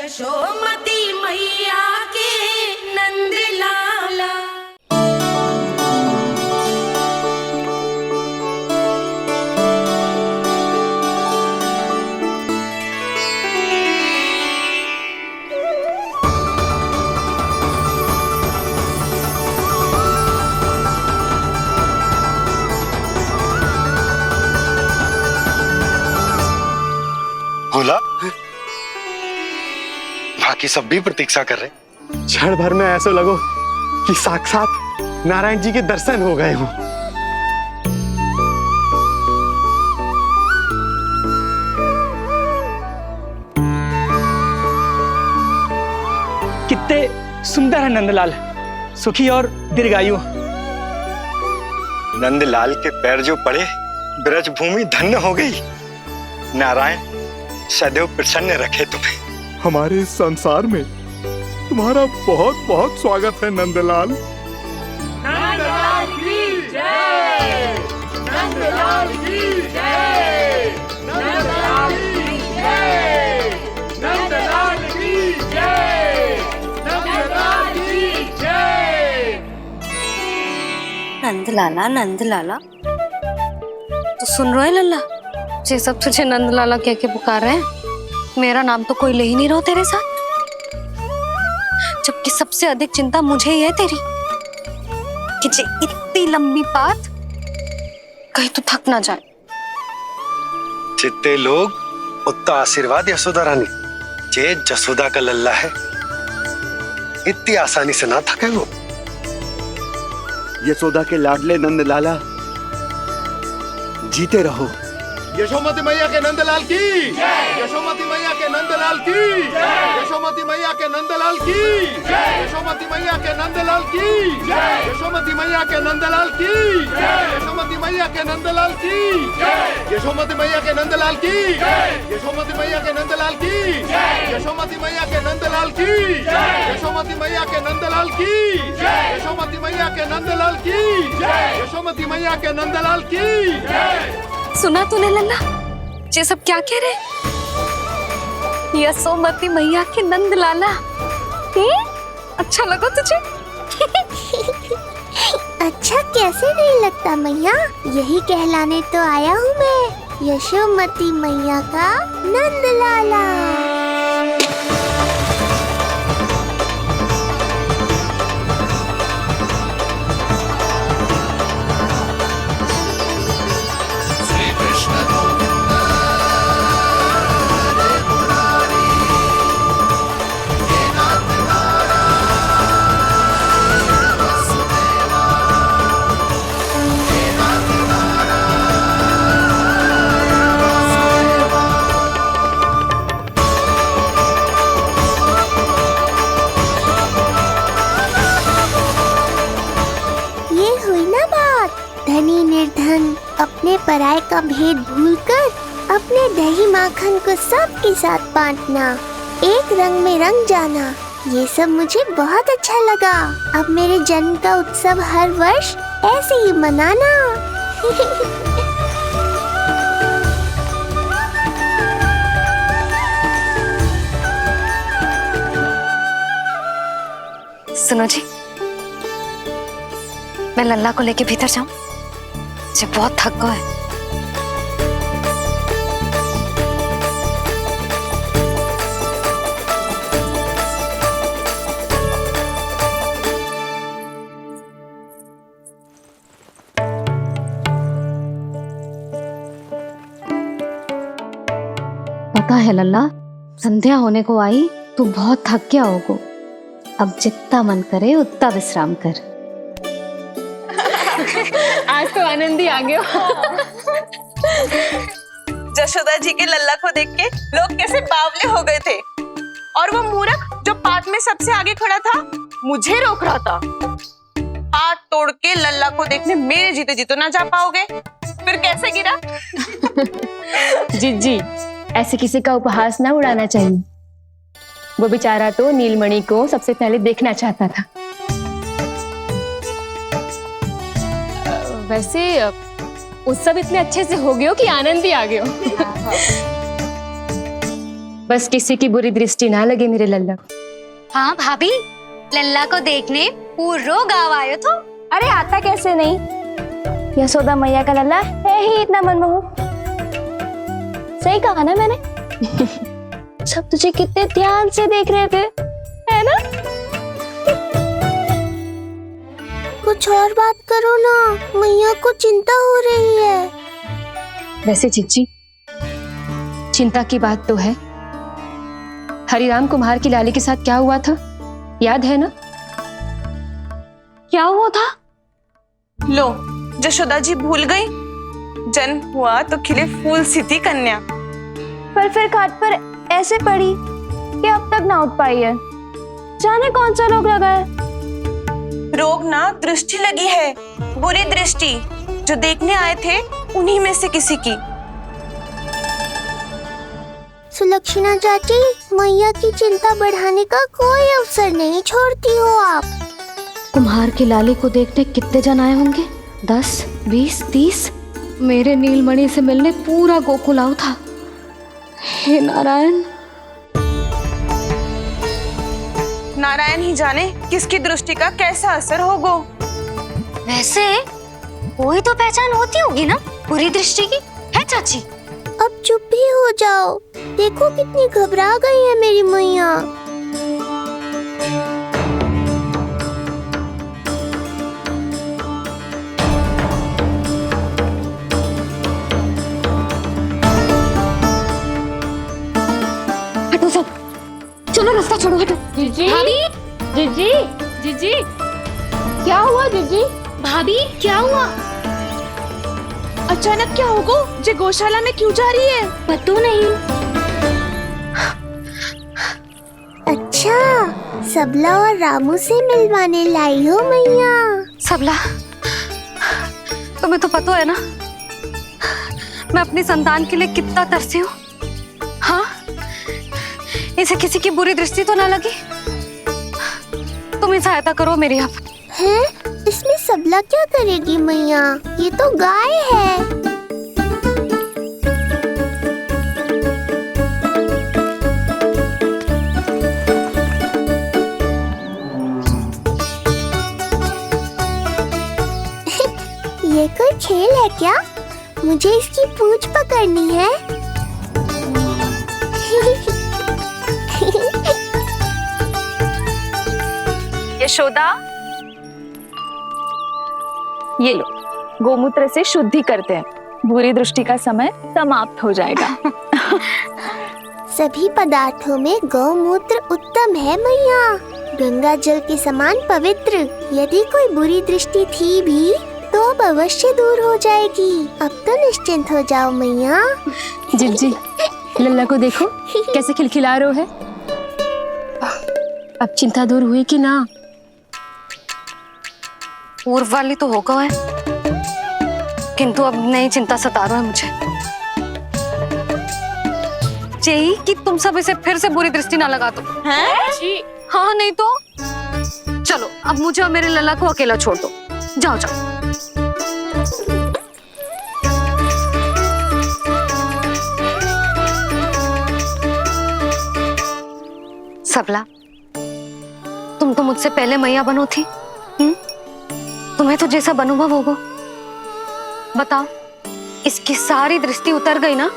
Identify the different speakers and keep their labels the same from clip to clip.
Speaker 1: यशोमती मैया के नंद लाला।
Speaker 2: भोला, बाकी सब भी प्रतीक्षा कर रहे।
Speaker 3: क्षण भर में ऐसा लगो कि साक्षात नारायण जी के दर्शन हो गए हो।
Speaker 4: कितने सुंदर है नंदलाल, सुखी और दीर्घायु।
Speaker 2: नंदलाल के पैर जो पड़े, ब्रज भूमि धन्य हो गई। नारायण सदैव प्रसन्न रखे तुम्हें।
Speaker 5: हमारे इस संसार में तुम्हारा बहुत बहुत स्वागत है नंदलाल।
Speaker 1: नंदलाल की जय, नंदलाल की जय, नंदलाल की जय, नंदलाल की जय, नंदलाल की जय।
Speaker 6: नंदलाला नंदलाला, तो सुन रहे लल्ला, ये सब तुझे नंदलाला कह के पुकार रहे हैं। मेरा नाम तो कोई ले ही नहीं रहा तेरे साथ, जबकि सबसे अधिक चिंता मुझे ही है तेरी कि जे इतनी लंबी बात कहीं तो थक ना जाए।
Speaker 2: जितने लोग उतना आशीर्वाद यशोदा रानी। जे जसोदा का लल्ला है, इतनी आसानी से ना थके वो।
Speaker 3: यशोदा के लाडले नंदलाला, जीते रहो।
Speaker 5: यशोमती मैया के नंदलाल की जय, यशोमती मैया के नंदलाल की जय, यशोमती मैया के नंदलाल की जय, यशोमती मैया के नंदलाल की जय, यशोमती मैया के नंदलाल की जय, यशोमती मैया के नंदलाल की जय, यशोमती मैया के नंदलाल की जय, यशोमती मैया के नंदलाल की जय, यशोमती मैया के नंदलाल की जय, यशोमती मैया के नंदलाल की जय, यशोमती मैया के नंदलाल की जय, यशोमती मैया के नंदलाल की जय।
Speaker 6: सुना तूने लल्ला, ये सब क्या कह रहे? यशोमती मैया के नंदलाला, अच्छा लगा तुझे?
Speaker 7: अच्छा कैसे नहीं लगता मैया, यही कहलाने तो आया हूँ मैं, यशोमती मैया का नंदलाला। धनी निर्धन अपने पराये का भेद भूलकर अपने दही माखन को सबके साथ बांटना, एक रंग में रंग जाना, ये सब मुझे बहुत अच्छा लगा। अब मेरे जन्म का उत्सव हर वर्ष ऐसे ही मनाना।
Speaker 6: सुनो जी, मैं लल्ला को लेके भीतर जाऊं? मुझे बहुत थक गया है। पता है लल्ला, संध्या होने को आई तो बहुत थक गया होगो। अब जितना मन करे उतना विश्राम कर।
Speaker 8: आज तो आनंद ही आ गया।
Speaker 9: जशोदा जी के लल्ला को देख के लोग कैसे बावले हो गए थे, और वो मूर्ख जो पात में सबसे आगे खड़ा था मुझे रोक रहा था। हाथ तोड़ के लल्ला को देखने मेरे जीते जी तो ना जा पाओगे, फिर कैसे गिरा?
Speaker 8: जी ऐसे किसी का उपहास ना उड़ाना चाहिए। वो बेचारा तो नीलमणि को सबसे पहले देखना चाहता था। वैसे उत्सव इतने अच्छे से हो गया कि आनंद ही आ गया। बस किसी की बुरी दृष्टि ना लगे मेरे लल्ला को।
Speaker 6: हाँ भाभी, लल्ला को देखने पूरो गांव आयो तो।
Speaker 8: अरे आता कैसे नहीं, यशोदा मैया का लल्ला है ही इतना मनमोहक। सही कहा ना मैंने? सब तुझे कितने ध्यान से देख रहे थे, है ना?
Speaker 7: कुछ और बात करो ना, मैया को चिंता हो रही है।
Speaker 8: वैसे जीजी, चिंता की बात तो है। हरिराम कुम्हार की लाली के साथ क्या हुआ था, याद है ना?
Speaker 6: क्या हुआ था?
Speaker 9: लो, यशोदा जी भूल गई। जन्म हुआ तो खिले फूल सी थी कन्या,
Speaker 8: पर फिर खाट पर ऐसे पड़ी कि अब तक ना उठ पाई है। जाने कौन सा रोग लगा है।
Speaker 9: रोग ना दृष्टि लगी है, बुरी दृष्टि। जो देखने आए थे उन्हीं में से किसी की।
Speaker 7: सुलक्षणा चाची, मैया की चिंता बढ़ाने का कोई अवसर नहीं छोड़ती हो आप।
Speaker 6: कुम्हार की लाली को देखने कितने जन आए होंगे? 10, 20, 30। मेरे नीलमणि से मिलने पूरा गोकुल आओ था। हे नारायण।
Speaker 9: नारायण ही जाने किसकी दृष्टि का कैसा असर होगा।
Speaker 6: वैसे कोई तो पहचान होती होगी ना बुरी दृष्टि की, है चाची?
Speaker 7: अब चुप भी हो जाओ, देखो कितनी घबरा गई है मेरी मैया।
Speaker 6: हटो सब, चलो रास्ता छोड़ो, हटो।
Speaker 8: जीजी,
Speaker 6: भाभी,
Speaker 8: जीजी, जीजी, क्या हुआ जीजी?
Speaker 6: भाभी क्या हुआ?
Speaker 9: अचानक क्या होगा? जे गौशाला में क्यों जा रही है?
Speaker 6: पता नहीं।
Speaker 7: अच्छा, सबला और रामू से मिलवाने लाई हो मैया।
Speaker 6: सबला, तुम्हें तो पता है ना मैं अपनी संतान के लिए कितना तरसी हूँ। हाँ, इसे किसी की बुरी दृष्टि तो ना लगी? तुम ही सहायता करो मेरी। अब
Speaker 7: हैं? इसमें सबला क्या करेगी मैया, ये तो गाय है। ये कोई खेल है क्या? मुझे इसकी पूंछ पकड़नी है।
Speaker 8: यशोदा, ये लो, गोमूत्र से शुद्धि करते हैं, बुरी दृष्टि का समय समाप्त हो जाएगा।
Speaker 7: सभी पदार्थों में गौमूत्र उत्तम है मैया, गंगा जल के समान पवित्र। यदि कोई बुरी दृष्टि थी भी तो अब अवश्य दूर हो जाएगी। अब तो निश्चिंत हो जाओ मैया।
Speaker 8: जीजी, लल्ला को देखो कैसे खिलखिला रहे है। अब चिंता दूर हुई कि ना?
Speaker 6: पूर्व वाली तो होगा है, किंतु अब नई चिंता सता रहा है मुझे। यही कि तुम सब इसे फिर से बुरी दृष्टि ना लगा दो।
Speaker 9: हैं?
Speaker 6: हाँ, नहीं तो चलो अब मुझे और मेरे लल्ला को अकेला छोड़ दो। जाओ जाओ। सबला, तुम तो मुझसे पहले मैया बनो थी। तुम्हें तो जैसा अनुभव होगा। बताओ, इसकी सारी दृष्टि उतर गई ना?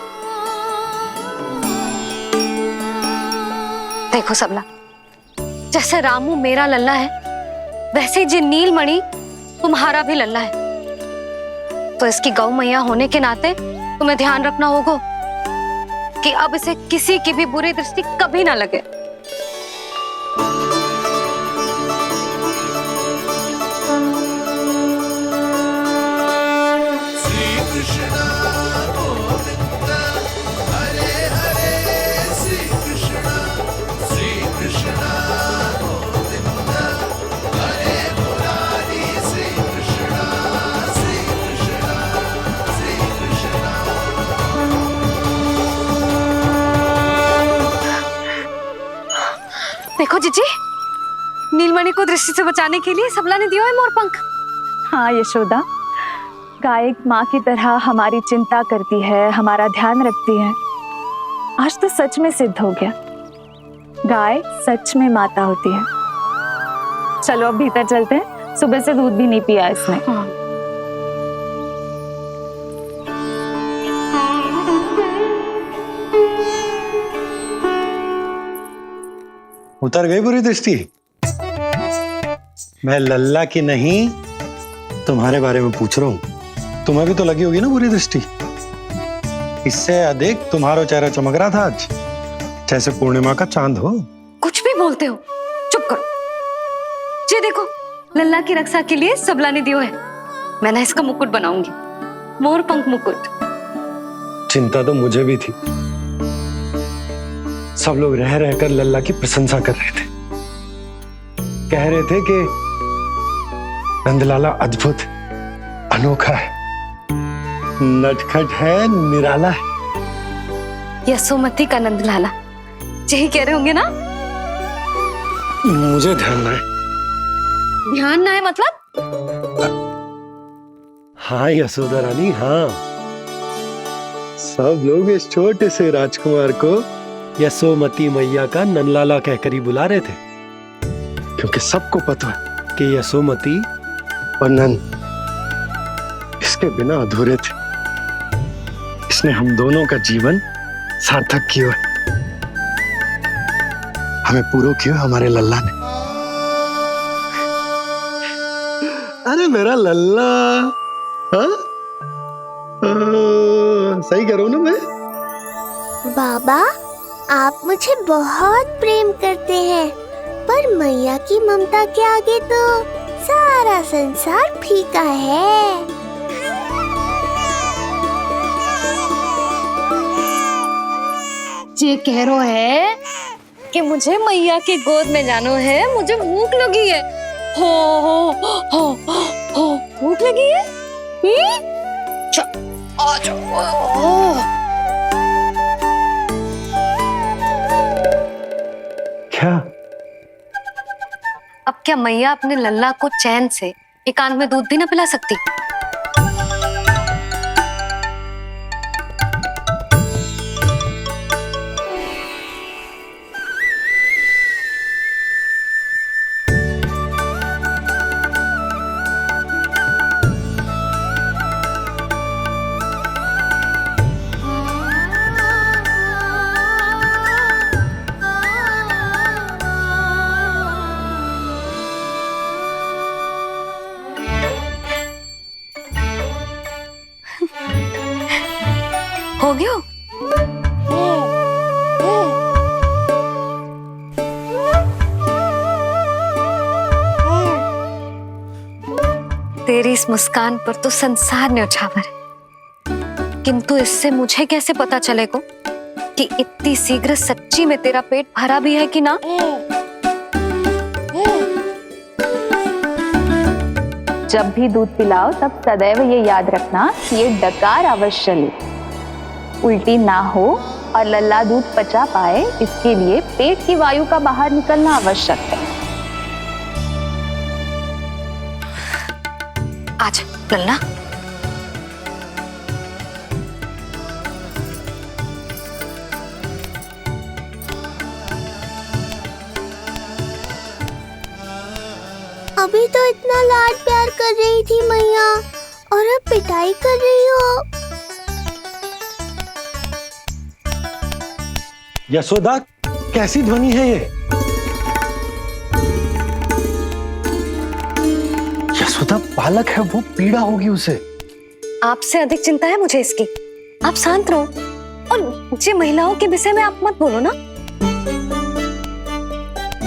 Speaker 6: देखो सबला, जैसे रामू मेरा लल्ला है, वैसे जी नीलमणि तुम्हारा भी लल्ला है। तो इसकी गौ मैया होने के नाते तुम्हें ध्यान रखना होगा कि अब इसे किसी की भी बुरी दृष्टि कभी ना लगे। देखो जीजी, नीलमणि को दृष्टि से बचाने के लिए सबला ने दिया है मोर पंख।
Speaker 8: हाँ यशोदा, गाय माँ की तरह हमारी चिंता करती है, हमारा ध्यान रखती है। आज तो सच में सिद्ध हो गया, गाय सच में माता होती है। चलो अब भीतर चलते हैं, सुबह से दूध भी नहीं पिया इसने।
Speaker 2: उतर गई बुरी दृष्टि? मैं लल्ला की नहीं तुम्हारे बारे में पूछ रहा हूं। तुम्हें भी तो लगी होगी ना बुरी दृष्टि। इससे अधिक तुम्हारा चेहरा चमक रहा था आज, जैसे पूर्णिमा का चांद हो।
Speaker 6: कुछ भी बोलते हो, चुप करो। ये देखो, लल्ला की रक्षा के लिए सबला ने दियो है। मैं ना इसका मुकुट बनाऊंगी, मोर पंख मुकुट।
Speaker 2: चिंता तो मुझे भी थी। सब लोग रह रहकर लल्ला की प्रशंसा कर रहे थे, कह रहे थे कि नंदलाला अद्भुत, अनोखा है, नटखट है, निराला है।
Speaker 6: यशोमती का नंदलाला, यही कह रहे होंगे ना?
Speaker 2: मुझे ध्यान ना है।
Speaker 6: ध्यान ना है मतलब?
Speaker 2: हाँ यशोदा रानी, हाँ। सब लोग इस छोटे से राजकुमार को यशोमती मैया का नंदलाला कहकर ही बुला रहे थे, क्योंकि सबको पता है कि यशोमती और नंद इसके बिना अधूरे थे। इसने हम दोनों का जीवन सार्थक किया है। हमें पूरा किया हमारे लल्ला ने। अरे मेरा लल्ला, हाँ? सही कह रहा हूं ना मैं?
Speaker 7: बाबा, आप मुझे बहुत प्रेम करते हैं, पर मैया की ममता के आगे तो सारा संसार फीका है।
Speaker 6: ये कह रो है कि मुझे मैया के गोद में जानो है, मुझे भूख लगी है। हो भूख लगी है? आ जाओ।
Speaker 2: क्या?
Speaker 6: अब क्या मैया अपने लल्ला को चैन से एकांत में दूध भी ना पिला सकती? हो गया? तेरी इस मुस्कान पर तो संसार न्यौछावर है, किंतु इससे मुझे कैसे पता चलेगा कि इतनी शीघ्र सच्ची में तेरा पेट भरा भी है कि ना?
Speaker 8: जब भी दूध पिलाओ तब सदैव ये याद रखना कि ये डकार अवश्य ले, उल्टी ना हो और लल्ला दूध पचा पाए, इसके लिए पेट की वायु का बाहर निकलना आवश्यक है।
Speaker 6: आज लल्ला,
Speaker 7: अभी तो इतना लाड प्यार कर रही थी मैया, और अब पिटाई कर रही हो।
Speaker 2: यशोदा, कैसी ध्वनि है ये? यशोदा बालक है, वो पीड़ा होगी उसे।
Speaker 6: आपसे अधिक चिंता है मुझे इसकी। आप शांत रहो, और ये महिलाओं के विषय में आप मत बोलो ना।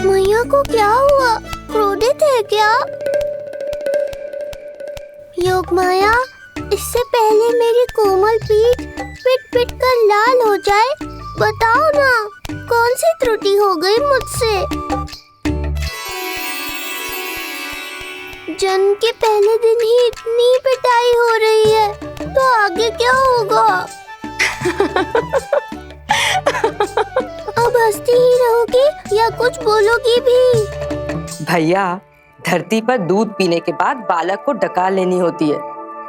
Speaker 7: मैया को क्या हुआ? क्रोधित है क्या? योग माया, इससे पहले मेरी कोमल पीठ पिट पिट कर लाल हो जाए, बताओ ना कौन सी त्रुटि हो गई मुझसे? जन्म के पहले दिन ही इतनी पिटाई हो रही है, तो आगे क्या होगा? अब हंसती ही रहोगी या कुछ बोलोगी भी?
Speaker 10: भैया, धरती पर दूध पीने के बाद बालक को डकार लेनी होती है।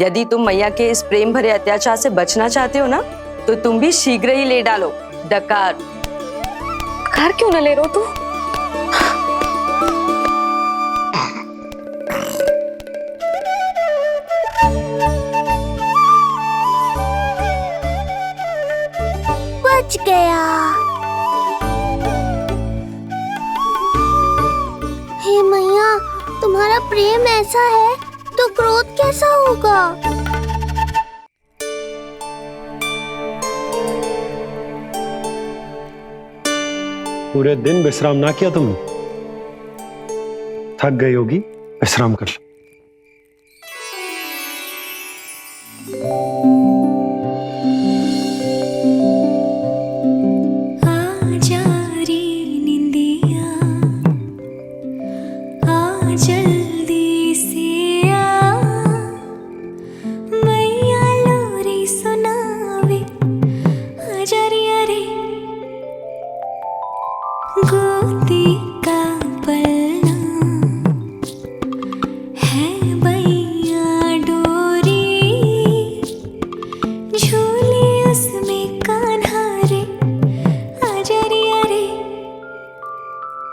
Speaker 10: यदि तुम मैया के इस प्रेम भरे अत्याचार से बचना चाहते हो ना, तो तुम भी शीघ्र ही ले डालो, डकार।
Speaker 6: घर क्यों ना ले रो तू?
Speaker 7: बच गया। हे मैया, तुम्हारा प्रेम ऐसा है तो क्रोध कैसा होगा?
Speaker 2: पूरे दिन विश्राम ना किया तुमने? थक गई होगी, विश्राम कर लो।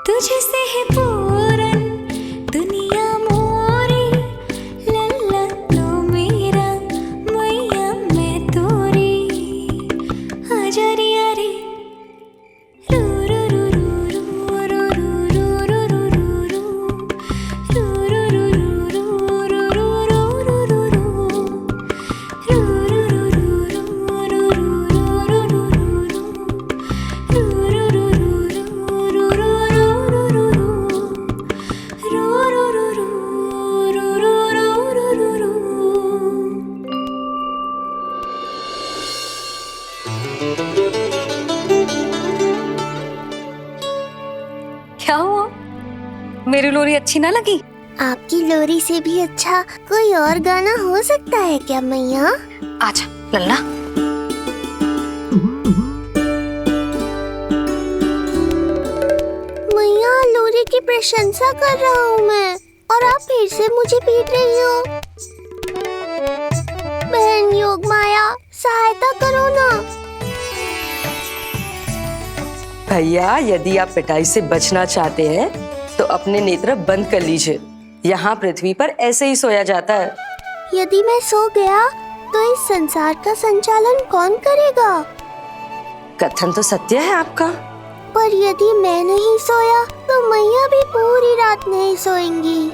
Speaker 11: तुझसे है पूरन दुनिया मोरी, लल्ला तो मेरा मैया मैं तोरी, आजा रे यारे रू रू रू रू रू रू रू रू रू रू
Speaker 6: क्या हुआ? मेरी लोरी अच्छी ना लगी?
Speaker 7: आपकी लोरी से भी अच्छा कोई और गाना हो सकता है क्या मैया?
Speaker 6: आजा लल्ला।
Speaker 7: मैया, लोरी की प्रशंसा कर रहा हूँ मैं और आप फिर से मुझे पीट रही हो। बहन योग माया, सहायता करो ना।
Speaker 10: भैया, यदि आप पिटाई से बचना चाहते हैं तो अपने नेत्र बंद कर लीजिए। यहाँ पृथ्वी पर ऐसे ही सोया जाता है।
Speaker 7: यदि मैं सो गया तो इस संसार का संचालन कौन करेगा?
Speaker 10: कथन तो सत्य है आपका।
Speaker 7: पर यदि मैं नहीं सोया तो मैया भी पूरी रात नहीं सोएंगी।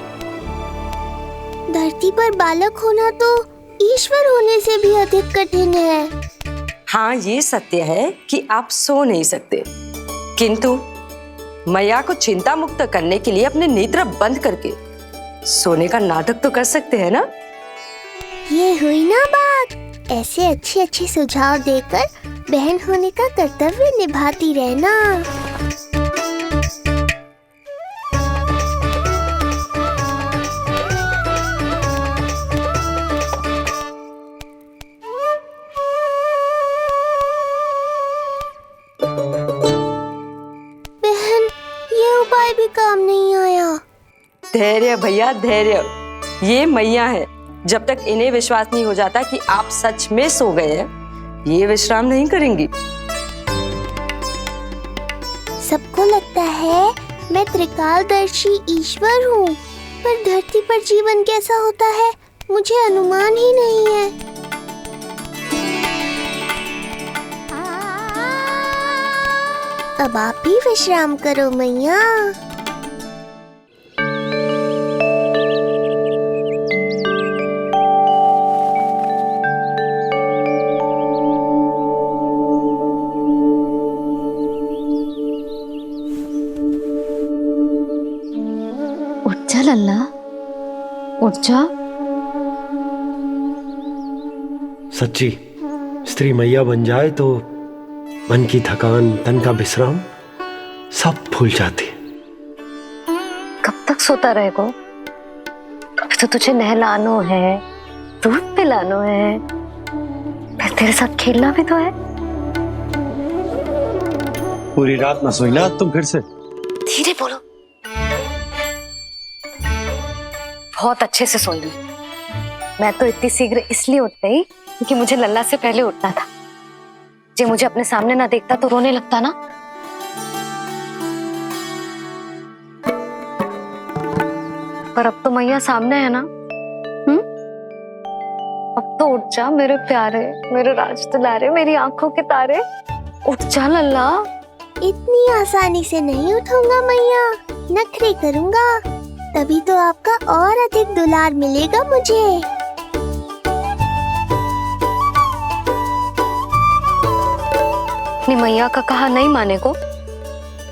Speaker 7: धरती पर बालक होना तो ईश्वर होने से भी अधिक कठिन है।
Speaker 10: हाँ, ये सत्य है कि आप सो नहीं सकते, किंतु मैया को चिंता मुक्त करने के लिए अपने नेत्र बंद करके सोने का नाटक तो कर सकते हैं ना?
Speaker 7: ये हुई ना बात। ऐसे अच्छे अच्छे सुझाव देकर बहन होने का कर्तव्य निभाती रहना। बहन, ये उपाय भी काम नहीं आया।
Speaker 10: धैर्य भैया, धैर्य। ये मैया है, जब तक इन्हें विश्वास नहीं हो जाता कि आप सच में सो गए हैं, ये विश्राम नहीं करेंगी।
Speaker 7: सबको लगता है मैं त्रिकालदर्शी ईश्वर हूँ, पर धरती पर जीवन कैसा होता है मुझे अनुमान ही नहीं है। अब आप भी विश्राम करो मैया।
Speaker 6: उठ जा लल्ला, उठ जा।
Speaker 2: सच्ची स्त्री मैया बन जाए तो मन की थकान, तन का विश्राम सब भूल जाती है।
Speaker 6: कब तक सोता रहेगा? अभी तो तुझे नहलानो है, दूध पिलानो है, फिर तेरे साथ खेलना भी तो है।
Speaker 2: पूरी रात ना सोई ना तुम फिर से?
Speaker 6: धीरे बोलो। बहुत अच्छे से सोई। मैं तो इतनी शीघ्र इसलिए उठ गई क्योंकि मुझे लल्ला से पहले उठना था। जे मुझे अपने सामने ना देखता तो रोने लगता ना। पर अब तो मैया सामने है ना। अब तो उठ जा मेरे प्यारे, मेरे राज दुलारे, मेरी आंखों के तारे, उठ जा लल्ला।
Speaker 7: इतनी आसानी से नहीं उठूंगा मैया, नखरे करूंगा, तभी तो आपका और अधिक दुलार मिलेगा मुझे।
Speaker 6: अपनी मैया का कहा नहीं माने को।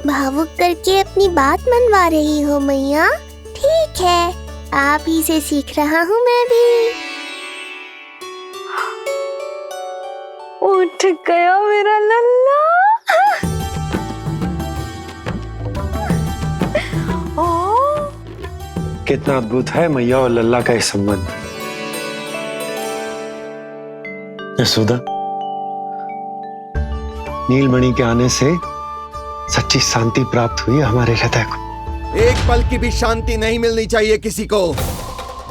Speaker 7: भावुक करके अपनी बात मनवा रही हो मैया। ठीक है, आप ही से सीख रहा हूँ मैं भी।
Speaker 6: उठ गया मेरा लल्ला।
Speaker 2: कितना अद्भुत है मैया और लल्ला का ये संबंध। यशोदा, नीलमणि के आने से सच्ची शांति प्राप्त हुई हमारे हृदय को।
Speaker 5: एक पल की भी शांति नहीं मिलनी चाहिए किसी को।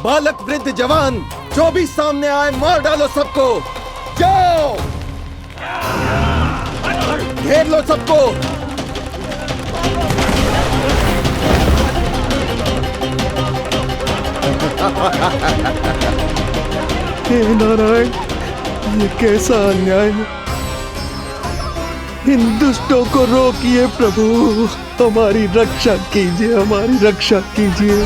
Speaker 5: बालक वृद्ध जवान जो भी सामने आए मार डालो सबको। जाओ, घेर लो सबको।
Speaker 3: हे नारायण, ये कैसा अन्याय है। इन दुष्टों को रोकिए प्रभु, हमारी रक्षा कीजिए, हमारी रक्षा कीजिए।